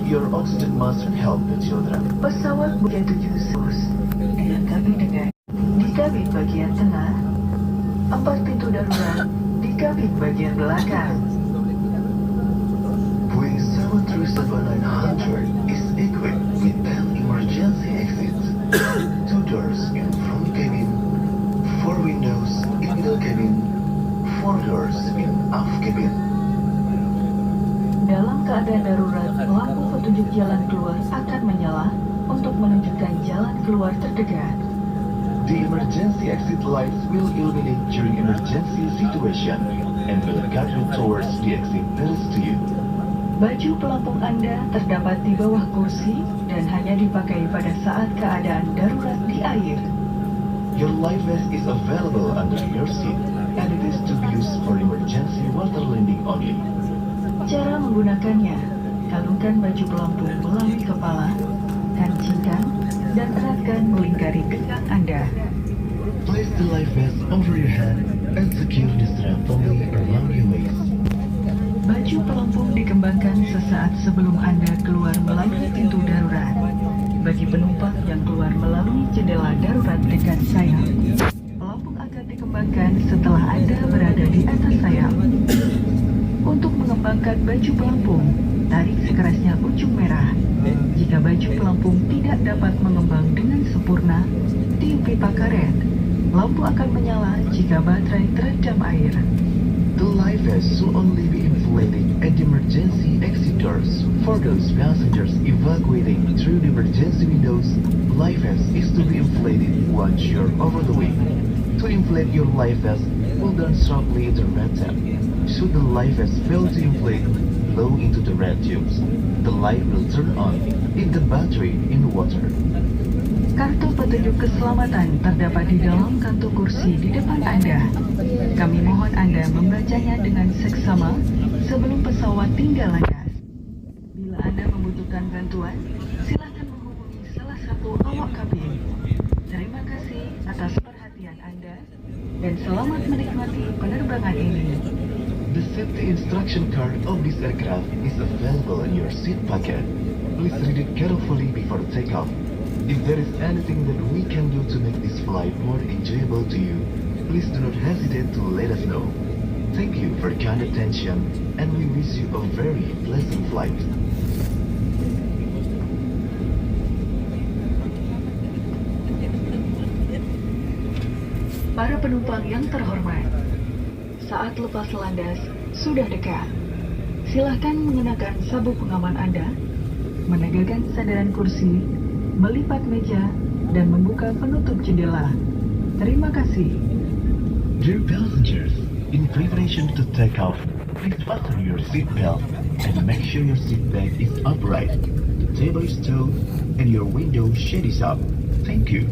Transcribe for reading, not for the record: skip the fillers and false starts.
your oxygen mask and help the children. Pesawat bagian 7 dilengkapi dengan di kabin bagian tengah, 4 pintu darurat di kabin bagian belakang. Boeing 737-900 is equipped with 10 emergency exits, 2 doors in front cabin, 4 windows in middle cabin, 4 doors in aft cabin. Dalam keadaan darurat, lampu petunjuk jalan keluar akan menyala untuk menunjukkan jalan keluar terdekat. The emergency exit lights will illuminate during emergency situation and will guide you towards the exit nearest to you. Baju pelampung Anda terdapat di bawah kursi dan hanya dipakai pada saat keadaan darurat di air. Your life vest is available under your seat and it is to be used for emergency water landing only. Cara menggunakannya, kalungkan baju pelampung melalui kepala, kancingkan, dan eratkan melingkari pinggang Anda. Place the life vest over your head and secure the strap firmly around your waist. Baju pelampung dikembangkan sesaat sebelum Anda keluar melalui pintu darurat. Bagi penumpang yang keluar melalui jendela darurat dekat sayap, pelampung akan dikembangkan setelah Anda berada di atas sayap. Untuk mengembangkan baju pelampung, tarik sekerasnya ujung merah. Jika baju pelampung tidak dapat mengembang dengan sempurna, tiup pipa karet. Lampu akan menyala jika baterai terendam air. The life vest should only be inflated at the emergency exit doors. For those passengers evacuating through the emergency windows, life vest is to be inflated once you're over the wing. To inflate your life vest, pull down sharply the red tab. Should the life vest fail to inflate, blow into the red tubes. The light will turn on if the battery in water. Kartu petunjuk keselamatan terdapat di dalam kantung kursi di depan Anda. Kami mohon Anda membacanya dengan seksama sebelum pesawat tinggal landas. Bila Anda membutuhkan bantuan, silakan menghubungi salah satu awak kabin. Terima kasih atas perhatian Anda dan selamat menikmati penerbangan ini. The safety instruction card of this aircraft is available in your seat pocket. Please read it carefully before takeoff. If there is anything that we can do to make this flight more enjoyable to you, please do not hesitate to let us know. Thank you for your kind attention and we wish you a very pleasant flight. Para penumpang yang terhormat, saat lepas landas sudah dekat. Silahkan mengenakan sabuk pengaman Anda, menegakkan sandaran kursi, melipat meja, dan membuka penutup jendela. Terima kasih. Dear passengers, in preparation to take off, please fasten your seat belt and make sure your seat back is upright, the table is towed, and your window shade is up. Thank you.